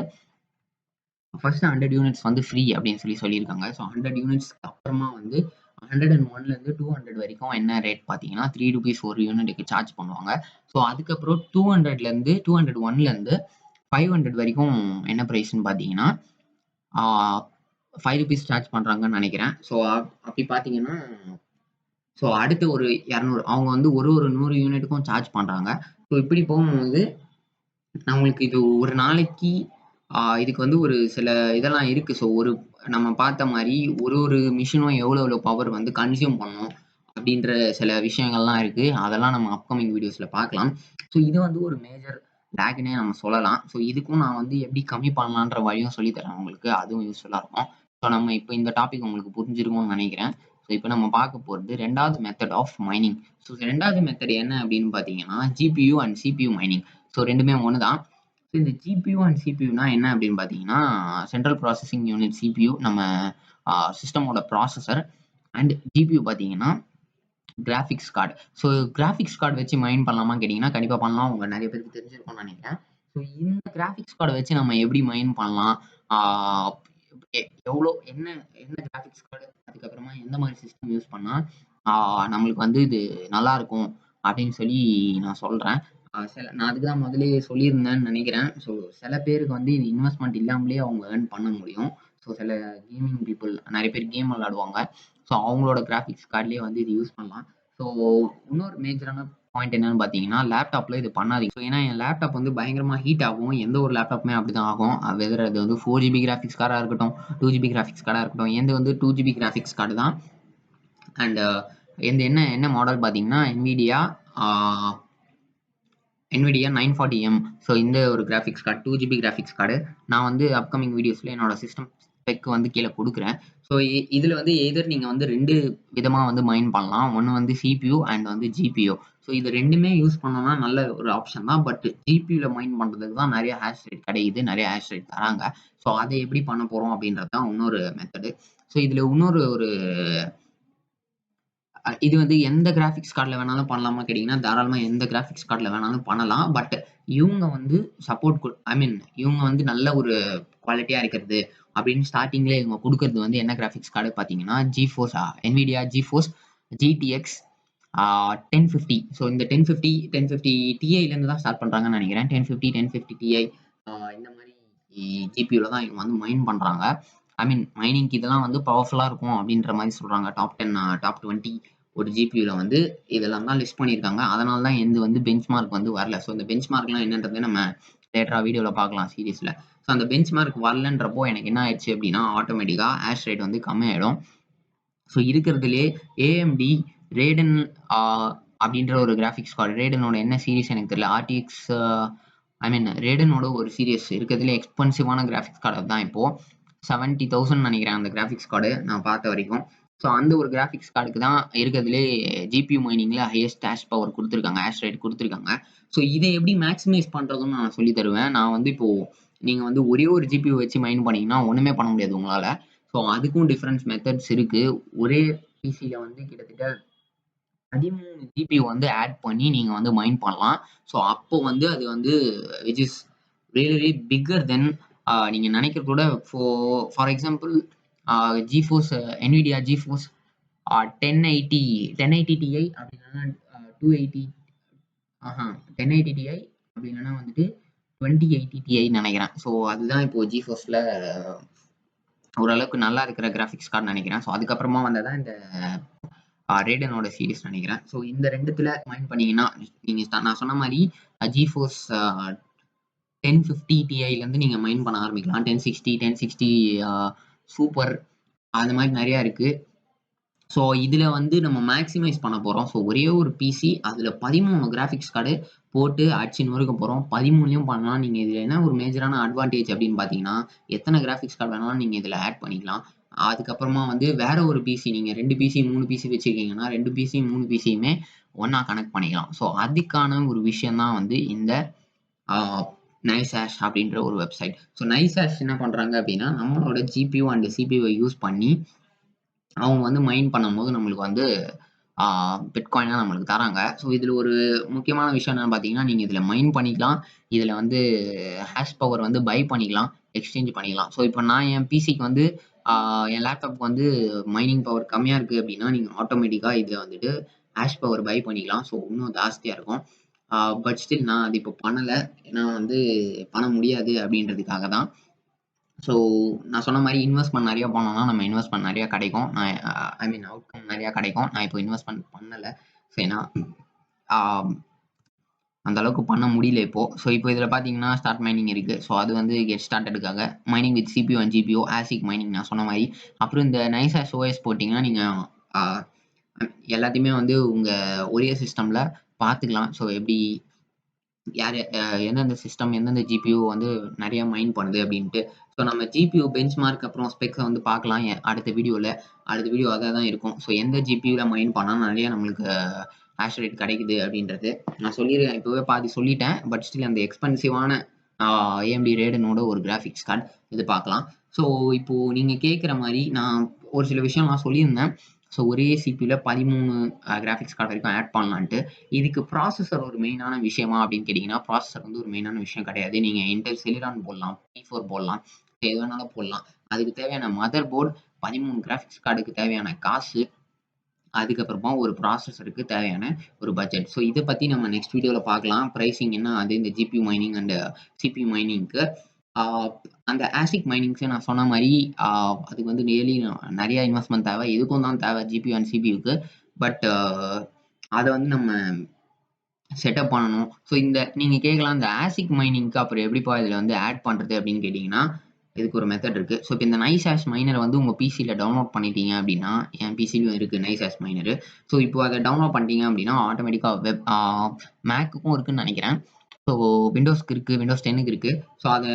ஃபர்ஸ்ட் 100 யூனிட்ஸ் வந்து ஃப்ரீ அப்படின்னு சொல்லியிருக்காங்க. ஸோ 100 யூனிட்ஸ்க்கு அப்புறமா வந்து 101லேருந்து 200 வரைக்கும் என்ன ரேட் பார்த்தீங்கன்னா, ₹3 ஒரு யூனிட்டுக்கு சார்ஜ் பண்ணுவாங்க. ஸோ அதுக்கப்புறம் 201லேருந்து 500 வரைக்கும் என்ன பிரைஸ்ன்னு பார்த்தீங்கன்னா, ஆ ₹5 சார்ஜ் பண்றாங்கன்னு நெனைக்கிறேன். ஸோ அப்படி பார்த்தீங்கன்னா, ஸோ அடுத்து ஒரு 200 அவங்க வந்து ஒரு 100 யூனிட்டுக்கும் சார்ஜ் பண்றாங்க. ஸோ இப்படி போகும்போது நம்மளுக்கு இது ஒரு நாளைக்கு இதுக்கு வந்து ஒரு சில இதெல்லாம் இருக்கு. ஸோ நம்ம பார்த்த மாரி ஒரு மிஷினும் எவ்வளோ பவர் வந்து கன்சியூம் பண்ணும் அப்படின்ற சில விஷயங்கள்லாம் இருக்கு. அதெல்லாம் நம்ம அப்கமிங் வீடியோஸ்ல பார்க்கலாம். ஸோ இது வந்து ஒரு மேஜர் லேக்ன்னே நம்ம சொல்லலாம். ஸோ இதுக்கும் நான் வந்து எப்படி கம்மி பண்ணலான்ற வழியும் சொல்லி தரேன் உங்களுக்கு. அதுவும் யூஸ்ஃபுல்லா இருக்கும். ஸோ நம்ம இப்ப இந்த டாபிக் உங்களுக்கு புரிஞ்சிருக்கும்னு நெனைக்கிறேன். ஸோ இப்ப நம்ம பார்க்க போறது 2வது மெத்தட் ஆஃப் மைனிங். ஸோ 2வது மெத்தட் என்ன அப்படின்னு பார்த்தீங்கன்னா, GPU and CPU mining. So 2மே ஒண்ணு தான். இந்த ஜிபியு அண்ட் சிபியுனா என்ன அப்படின்னு பார்த்தீங்கன்னா, சென்ட்ரல் ப்ராசஸிங் யூனிட் சிபியு நம்ம சிஸ்டமோட ப்ராசஸர் அண்ட் ஜிபியு பார்த்தீங்கன்னா, graphics card. So graphics card வச்சு மைன் பண்ணலாமான்னு கேட்டீங்கன்னா, கண்டிப்பா பண்ணலாம். உங்க நெறைய பேருக்கு தெரிஞ்சிருக்கும்னு நெனைக்கிறேன். ஸோ இந்த கிராபிக்ஸ் கார்ட வச்சு நம்ம எப்படி மைன் பண்ணலாம்? ஆ எவ்வளோ என்ன என்ன கிராபிக்ஸ் கார்டு, அதுக்கப்புறமா எந்த மாரி சிஸ்டம் யூஸ் பண்ணா ஆ நம்மளுக்கு வந்து இது நல்லாருக்கும் அப்படின்னு சொல்லி நான் சொல்றேன். நான் அதுக்கு தான் முதல்லயே சொல்லியிருந்தேன்னு நெனைக்கிறேன். ஸோ சில பேருக்கு வந்து இது இன்வெஸ்ட்மென்ட் இல்லாமலே அவங்க ஏர்ன் பண்ண முடியும். ஸோ சில கேமிங் பீப்பிள் நெறைய பேர் கேம் விளையாடுவாங்க. ஸோ அவங்களோட கிராபிக்ஸ் கார்ட்லயே வந்து இது யூஸ் பண்ணலாம். ஸோ இன்னொரு மேஜரான பாயிண்ட் என்னன்னு பார்த்தீங்கன்னா, லேப்டாப்ல இது பண்ணாதீங்க. ஸோ ஏன்னா என் லேப்டாப் வந்து பயங்கரமா ஹீட் ஆகும். எந்த ஒரு லேப்டாப்புமே அப்படிதான் ஆகும். வெதர் அது வந்து 4 ஜிபி கிராபிக்ஸ் கார்டா இருக்கட்டும், 2 ஜிபி கிராபிக்ஸ் கார்டா இருக்கட்டும். என்து வந்து 2 ஜிபி கிராபிக்ஸ் கார்டு தான். அண்ட் என்து என்ன மாடல் பார்த்தீங்கன்னா, ஆ NVIDIA 940M. ஸோ இந்த ஒரு graphics card 2 GB graphics card. நான் வந்து அப்கமிங் வீடியோஸ்ல என்னோட சிஸ்டம் ஸ்பெக் வந்து கீழ குடுக்குறேன். ஸோ இதுல வந்து எய்தர் நீங்க வந்து 2 விதமா வந்து மைன் பண்ணலாம். ஒண்ணு வந்து CPU அண்ட் வந்து GPU. ஸோ இது 2மே யூஸ் பண்ணோம்னா நல்ல ஒரு ஆப்ஷன் தான். பட் GPUல மைன் பண்றதுக்கு தான் நெறைய ஹேஷ் ரேட் கிடைக்குது. நெறைய ஹேஷ் ரேட் தராங்க. ஸோ அத எப்படி பண்ண போறோம் அப்படின்றது தான் இன்னொரு மெத்தடு. ஸோ இதுல இன்னொரு ஒரு இது வந்து எந்த கிராபிக்ஸ் கார்ட்ல வேணாலும் பண்ணலாமா கேட்டீங்கன்னா, தாராளமா எந்த கிராபிக்ஸ் கார்ட்ல வேணாலும் பண்ணலாம். பட் இவங்க வந்து ஐ மீன் இவங்க வந்து நல்ல ஒரு குவாலிட்டியா இருக்கிறது அப்படின்னு ஸ்டார்ட்டிங்லயே இவங்க குடுக்குறது வந்து என்ன கிராபிக்ஸ் கார்டு பார்த்தீங்கன்னா, NVIDIA GeForce GTX 1050. ஸோ இந்த 1050 டிஐலேருந்து தான் ஸ்டார்ட் பண்ணுறாங்கன்னு நினைக்கிறேன். 1050 டிஐ இந்த மாதிரி ஜிபியூவில் தான் இவங்க வந்து மைன் பண்ணுறாங்க. ஐ மீன் மைனிங்க்கு இதெல்லாம் வந்து பவர்ஃபுல்லாக இருக்கும் அப்படின்ற மாதிரி சொல்கிறாங்க. டாப் 10 டாப் 20 ஒரு ஜிபியூவில் வந்து இதெல்லாம் தான் லிஸ்ட் பண்ணியிருக்காங்க. அதனால தான் எந்த வந்து பெஞ்ச் மார்க் வந்து வரல. ஸோ இந்த பெஞ்ச் மார்க்லாம் என்னன்றது நம்ம லேட்டராக வீடியோவில் பார்க்கலாம் சீரீஸில். ஸோ அந்த பெஞ்ச் மார்க் வரலன்றப்போ எனக்கு என்ன ஆயிடுச்சு அப்படின்னா ஆட்டோமேட்டிக்காக ஹேஷ் ரேட் வந்து கம்மியாயிடும். ஸோ இருக்கிறதுலே ஏஎம்டி ரேடன் அப்படின்ற ஒரு கிராஃபிக்ஸ் கார்டு, ரேடனோட என்ன சீரிஸ் எனக்கு தெரியல, ஆர்டிஎக்ஸ் ஐ மீன் ரேடனோட ஒரு சீரியஸ் இருக்கிறதுலே எக்ஸ்பென்சிவான கிராஃபிக்ஸ் கார்டு தான் இப்போது 70,000 நினைக்கிறேன் அந்த கிராஃபிக்ஸ் கார்டு நான் பார்த்த வரைக்கும். ஸோ அந்த ஒரு கிராஃபிக்ஸ் கார்டுக்கு தான் இருக்கிறதுலே ஜிபியூ மைனிங்கில் ஹையஸ்ட் ஹேஷ் பவர் கொடுத்துருக்காங்க, ஹேஷ் ரேட் கொடுத்துருக்காங்க. ஸோ இதை எப்படி மேக்ஸிமைஸ் பண்ணுறதுன்னு நான் சொல்லி தருவேன். நான் வந்து இப்போது நீங்கள் வந்து ஒரே ஒரு ஜிபியூ வச்சு மைன் பண்ணிங்கன்னா ஒன்றுமே பண்ண முடியாது உங்களால். ஸோ அதுக்கும் டிஃப்ரெண்ட்ஸ் மெத்தட்ஸ் இருக்குது. ஒரே பிசியில் வந்து கிட்டத்தட்ட 13 ஜிபியூ வந்து ஆட் பண்ணி நீங்கள் வந்து மைன் பண்ணலாம். ஸோ அப்போ வந்து அது வந்து which is really bigger than நீங்கள் நினைக்கிறதோட. For example GeForce NVIDIA GeForce 1080 Ti அப்படி இல்லைன்னா 280 1080 Ti அப்படி இல்லைன்னா வந்துட்டு 2080 Ti நினைக்கிறேன். ஸோ அதுதான் இப்போ ஜிஃபோர்ஸில் ஓரளவுக்கு நல்லா இருக்கிற கிராஃபிக்ஸ் கார்டு நினைக்கிறேன். ஸோ அதுக்கப்புறமா வந்ததான் இந்த ரேடனோட சீரிஸ் நினைக்கிறேன். ஸோ இந்த ரெண்டுத்துல மைண்ட் பண்ணீங்கன்னா நீங்கள் நான் சொன்ன மாதிரி ஜிஃபோர்ஸ் 1050 டிஐலேருந்து நீங்கள் மைண்ட் பண்ண ஆரம்பிக்கலாம். 1060 சூப்பர் அந்த மாதிரி நிறையா இருக்குது. ஸோ இதில் வந்து நம்ம மேக்ஸிமைஸ் பண்ண போகிறோம். ஸோ ஒரே ஒரு பிசி அதில் 13 கிராஃபிக்ஸ் கார்டு போட்டு அடிச்சு நொறுக்க போகிறோம். 13லையும் பண்ணலாம். நீங்கள் இதில் என்ன ஒரு மேஜரான அட்வான்டேஜ் அப்படின்னு பார்த்தீங்கன்னா எத்தனை கிராஃபிக்ஸ் கார்டு வேணாலும் நீங்கள் இதில் ஆட் பண்ணிக்கலாம். அதுக்கப்புறமா வந்து வேற ஒரு பிசி நீங்கள் 2 பிசி 3 பிசி வச்சுருக்கீங்கன்னா 2 பிசி 3 பிசியுமே ஒன்றா கனெக்ட் பண்ணிக்கலாம். ஸோ அதுக்கான ஒரு விஷயந்தான் வந்து இந்த நைஸ்ஹாஷ் அப்படின்ற ஒரு வெப்சைட். ஸோ நைஸ்ஹாஷ் என்ன பண்ணுறாங்க அப்படின்னா நம்மளோட ஜிபியூ அண்ட் சிபியூவை யூஸ் பண்ணி அவங்க வந்து மைன் பண்ணும்போது நம்மளுக்கு வந்து பிட்காயினாக நம்மளுக்கு தராங்க. ஸோ இதில் ஒரு முக்கியமான விஷயம் என்னென்னு பார்த்தீங்கன்னா நீங்கள் இதில் மைன் பண்ணிக்கலாம். இதில் வந்து ஹேஷ் பவர் வந்து பை பண்ணிக்கலாம், எக்ஸ்சேஞ்ச் பண்ணிக்கலாம். ஸோ இப்போ நான் என் பிசிக்கு வந்து என் லேப்டாப்க்கு வந்து மைனிங் பவர் கம்மியாக இருக்குது அப்படின்னா நீங்கள் ஆட்டோமேட்டிக்காக இதில் வந்துட்டு ஹேஷ் பவர் பை பண்ணிக்கலாம். ஸோ இன்னும் ஜாஸ்தியாக இருக்கும். பட் ஸ்டில் நான் அது இப்போ பண்ணலை, ஏன்னா வந்து பண்ண முடியாது அப்படின்றதுக்காக தான். ஸோ நான் சொன்ன மாதிரி இன்வெஸ்ட்மெண்ட் நிறையா பண்ணோம்னா நம்ம இன்வெஸ்ட்மெண்ட் நிறையா கிடைக்கும். நான் ஐ மீன் அவுட்கம் நிறையா கிடைக்கும். நான் இப்போ இன்வெஸ்ட்மெண்ட் பண்ணலை. ஸோ ஏன்னா அந்த அளவுக்கு பண்ண முடியல இப்போது. ஸோ இப்போ இதில் பார்த்தீங்கன்னா ஸ்டார்ட் மைனிங் இருக்குது. ஸோ அது வந்து கெட் ஸ்டார்டடுக்காக mining with CPU and GPU ASIC mining நான் சொன்ன மாதிரி. அப்புறம் இந்த நைஸ்ஹாஷ் ஓஎஸ் போட்டிங்கன்னா நீங்கள் எல்லாத்தையுமே வந்து உங்கள் ஒரே சிஸ்டமில் பார்த்துக்கலாம். ஸோ எப்படி யார் எந்தெந்த சிஸ்டம் எந்தெந்த ஜிபியூ வந்து நிறையா மைன் பண்ணுது அப்படின்ட்டு. ஸோ நம்ம ஜிபியூ பெஞ்ச் மார்க் அப்புறம் ஸ்பெக்ஸை வந்து பார்க்கலாம் அடுத்த வீடியோ அதாக தான் இருக்கும். ஸோ எந்த ஜிபியூவில் மைன் பண்ணால் நிறையா நம்மளுக்கு ஹேஷ் ரேட் கிடைக்குது அப்படின்றது நான் சொல்லியிருக்கேன், இப்போவே பாதி சொல்லிட்டேன். பட் ஸ்டில் அந்த எக்ஸ்பென்சிவான ஏஎம்டி ரேடனோட ஒரு கிராஃபிக்ஸ் கார்டு இது பார்க்கலாம். ஸோ இப்போது நீங்கள் கேட்குற மாதிரி நான் ஒரு சில விஷயம் நான் சொல்லியிருந்தேன். ஸோ ஒரே சிபியூவில் 13 கிராஃபிக்ஸ் கார்டு வரைக்கும் ஆட் பண்ணலான்ட்டு. இதுக்கு ப்ராசஸர் ஒரு மெயினான விஷயமா அப்படின்னு கேட்டிங்கன்னா ப்ராசஸர் வந்து ஒரு மெயினான விஷயம் கிடையாது. நீங்கள் இன்டெல் செலிரான் போடலாம், P4 போடலாம், எது வேணாலும் போடலாம். அதுக்கு தேவையான மதர் போர்டு, 13 கிராஃபிக்ஸ் கார்டுக்கு தேவையான காசு, அதுக்கப்புறமா ஒரு ப்ராசஸருக்கு தேவையான ஒரு பட்ஜெட். ஸோ இதை பற்றி நம்ம நெக்ஸ்ட் வீடியோவில் பார்க்கலாம். ப்ரைஸிங் என்ன அது இந்த ஜிபியூ மைனிங் அண்ட் சிபியூ மைனிங்க்கு. அந்த ஆசிக் மைனிங்ஸை நான் சொன்ன மாதிரி அதுக்கு வந்து ரியலி நிறையா இன்வெஸ்ட்மெண்ட் தேவை. இதுக்கும் தான் தேவை ஜிபியூ அண்ட் சிபியூக்கு. பட் அதை வந்து நம்ம செட்டப் பண்ணணும். ஸோ நீங்கள் கேட்கலாம் இந்த ஆசிக் மைனிங்க்கு அப்புறம் எப்படிப்பா இதில் வந்து ஆட் பண்ணுறது அப்படின்னு கேட்டிங்கன்னா இதுக்கு ஒரு மெத்தட் இருக்குது. ஸோ இப்போ இந்த நைஸ்ஹாஷ் மைனரை வந்து உங்கள் பிசியில் டவுன்லோட் பண்ணிட்டீங்க அப்படின்னா, என் பிசிலையும் இருக்குது நைஸ்ஹாஷ் மைனரு. ஸோ இப்போ அதை டவுன்லோட் பண்ணிட்டீங்க அப்படின்னா ஆட்டோமேட்டிக்காக மேக்குக்கும் இருக்குதுன்னு நினைக்கிறேன். ஸோ விண்டோஸ்க்கு இருக்குது, விண்டோஸ் 10க்கு இருக்குது. ஸோ அதை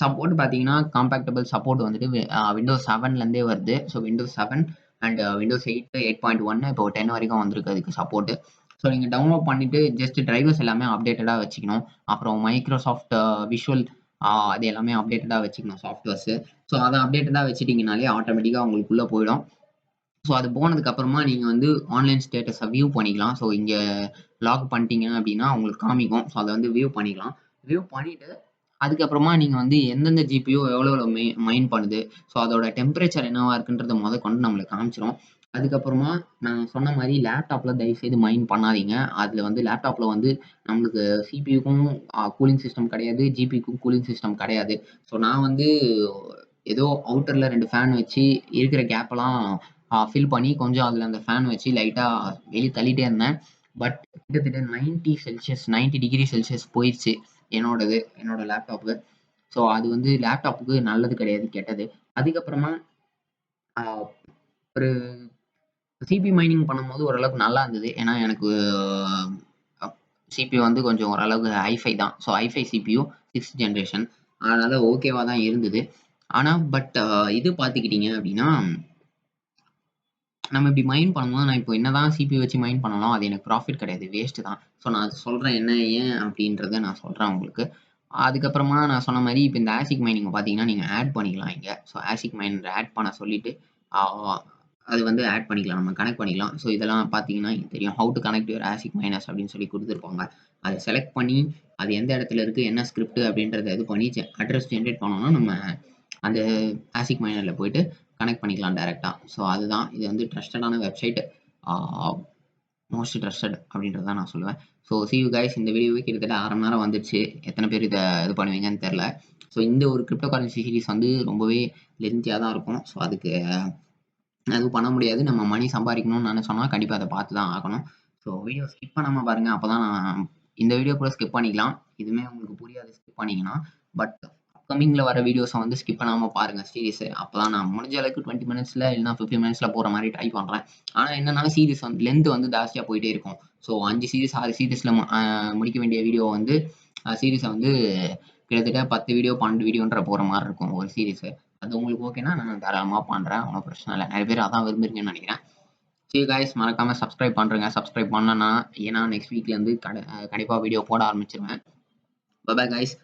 சப்போர்ட் பார்த்தீங்கன்னா காம்பேக்டபிள் சப்போர்ட் வந்துட்டு விண்டோஸ் 7லேருந்தே வருது. ஸோ விண்டோஸ் 7 அண்ட் விண்டோஸ் 8 8.1 இப்போ 10 வரைக்கும் வந்திருக்கு அதுக்கு சப்போர்ட்டு. ஸோ நீங்கள் டவுன்லோட் பண்ணிவிட்டு ஜஸ்ட் டிரைவர்ஸ் எல்லாமே அப்டேட்டடாக வச்சுக்கணும். அப்புறம் மைக்ரோசாஃப்ட் விஷுவல் அது எல்லாமே அப்டேட்டடாக வச்சுக்கணும் சாஃப்ட்வேர்ஸு. ஸோ அதை அப்டேட்டடாக வச்சுட்டிங்கனாலே ஆட்டோமேட்டிக்காக உங்களுக்குள்ளே போயிடும். ஸோ அது போனதுக்கப்புறமா நீங்கள் வந்து ஆன்லைன் ஸ்டேட்டஸை வியூ பண்ணிக்கலாம். ஸோ இங்கே லாக் பண்ணிட்டீங்க அப்படின்னா உங்களுக்கு காமிக்கும். ஸோ அதை வந்து வியூ பண்ணிக்கலாம். வியூ பண்ணிவிட்டு அதுக்கப்புறமா நீங்க வந்து எந்தெந்த ஜிபியோ எவ்வளோ எவ்வளோ மைன் பண்ணுது. ஸோ அதோட டெம்பரேச்சர் என்னவா இருக்குன்றத மொதற்கொண்டு நம்மளுக்கு காமிச்சிரும். அதுக்கப்புறமா நான் சொன்ன மாரி லேப்டாப்ல தயவுசெய்து மைன் பண்ணாதீங்க. அதுல வந்து லேப்டாப்ல வந்து நம்மளுக்கு சிபியூக்கும் கூலிங் சிஸ்டம் கிடையாது. ஜிபிக்கும் கூலிங் சிஸ்டம் கிடையாது. ஸோ நான் வந்து ஏதோ அவுட்டர்ல 2 ஃபேன் வச்சு இருக்கிற கேப்பெல்லாம் ஃபில் பண்ணி கொஞ்சம் அதுல அந்த ஃபேன் வச்சு லைட்டா வெளிய தள்ளிட்டே இருந்தேன். பட் கிட்டத்தட்ட 90 டிகிரி செல்சியஸ் போயிருச்சு என்னோட லேப்டாப்பு. ஸோ அது வந்து லேப்டாப்புக்கு நல்லது கிடையாது, கெட்டது. அதுக்கப்புறமா ஆ ஒரு சிபி மைனிங் பண்ணும்போது ஓரளவுக்கு நல்லா இருந்தது. ஏன்னா எனக்கு சிபியூ வந்து கொஞ்சம் ஓரளவுக்கு ஹைஃபை தான். ஸோ ஹைஃபை சிபியூ 6த் ஜெனரேஷன். அதனால ஓகேவா தான் இருந்தது. ஆனா பட் இது பார்த்துக்கிட்டீங்க அப்படின்னா, நம்ம இப்படி மைன் பண்ணும்போது நான் இப்போ என்னதான் சிபியூ வச்சு மைன் பண்ணாலும் அது எனக்கு ப்ராஃபிட் கிடையாது. வேஸ்ட் தான். ஸோ நான் அது சொல்றேன் என்ன, ஏன் அப்படின்றத நான் சொல்றேன் உங்களுக்கு. அதுக்கப்புறமா நான் சொன்ன மாரி இப்ப இந்த ஆசிக் மைனிங் பார்த்தீங்கன்னா, நீங்க ஆட் பண்ணிக்கலாம் இங்க. ஸோ ஆசிக் மைனர் ஆட் பண்ண சொல்லிட்டு, ஆ அது வந்து ஆட் பண்ணிக்கலாம். நம்ம கனெக்ட் பண்ணிக்கலாம். ஸோ இதெல்லாம் பார்த்தீங்கன்னா தெரியும். ஹவ் டூ கனெக்ட் யுவர் ஆசிக் மைனர்ஸ் அப்படின்னு சொல்லி குடுத்துருப்பாங்க. அத செலக்ட் பண்ணி, அது எந்த இடத்துல இருக்கு, என்ன ஸ்கிரிப்ட் அப்படின்றத இது பண்ணி அட்ரஸ் ஜெனரேட் பண்ணோம்னா, நம்ம அந்த ஆசிக் மைனர்ல போயிட்டு கனெக்ட் பண்ணிக்கலாம் டைரக்ட்டா. ஸோ அதுதான். இது வந்து ட்ரஸ்டடான வெப்சைட். ஆ மோஸ்ட் ட்ரஸ்டட் அப்படின்றத தான் நான் சொல்லுவேன். So sea you guys. இந்த வீடியோவே கிட்டத்தட்ட 1/2 மணி நேரம் வந்துருச்சு. எத்தனை பேர் இத இது பண்ணுவீங்கன்னு தெரியல. ஸோ இந்த ஒரு கிரிப்டோ கரன்சி சீரிஸ் வந்து ரொம்பவே லென்த்தியா தான் இருக்கும். ஸோ அதுக்கு எதுவும் பண்ண முடியாது. நம்ம மணி சம்பாரிக்கணும்னு நினைச்சோம்னா, கண்டிப்பா அத பார்த்து தான் ஆகணும். ஸோ வீடியோ ஸ்கிப் பண்ணாம பாருங்க. அப்பதான் நான் இந்த வீடியோ கூட ஸ்கிப் பண்ணிக்கலாம். இதுவுமே உங்களுக்கு புரியாது ஸ்கிப் பண்ணீங்கன்னா. பட் அப்கமிங்ல வர வீடியோஸ வந்து ஸ்கிப் பண்ணாம பாருங்க சீரிஸ. அப்பதான் நான் முடிஞ்ச அளவுக்கு 20 மினிட்ஸ்ல இல்லன்னா 15 மினிட்ஸ்ல போற மாரி ட்ரை பண்றேன். ஆனா என்னன்னா சீரிஸ் வந்து லென்த் வந்து ஜாஸ்தியா போயிட்டே இருக்கும். ஸோ 5 சீரிஸ், 6 சீரிஸ்ல முடிக்க வேண்டிய வீடியோ வந்து சீரிஸ வந்து கிட்டத்தட்ட 10 வீடியோ, 12 வீடியோன்ற போற மாரி இருக்கும் ஒரு சீரிஸ். அது உங்களுக்கு ஓகேன்னா நான் தாராளமா பண்றேன். ஒண்ணும் பிரச்சனை இல்ல. நெறைய பேர் அதான் விரும்புறீங்கன்னு நெனைக்கிறேன். சரி காய்ஸ், மறக்காம சப்ஸ்கிரைப் பண்றேங்க. சப்ஸ்கிரைப் பண்ணலன்னா, ஏன்னா நெக்ஸ்ட் வீக்ல இருந்து கண்டிப்பா வீடியோ போட ஆரம்பிச்சுருவேன். By by guys.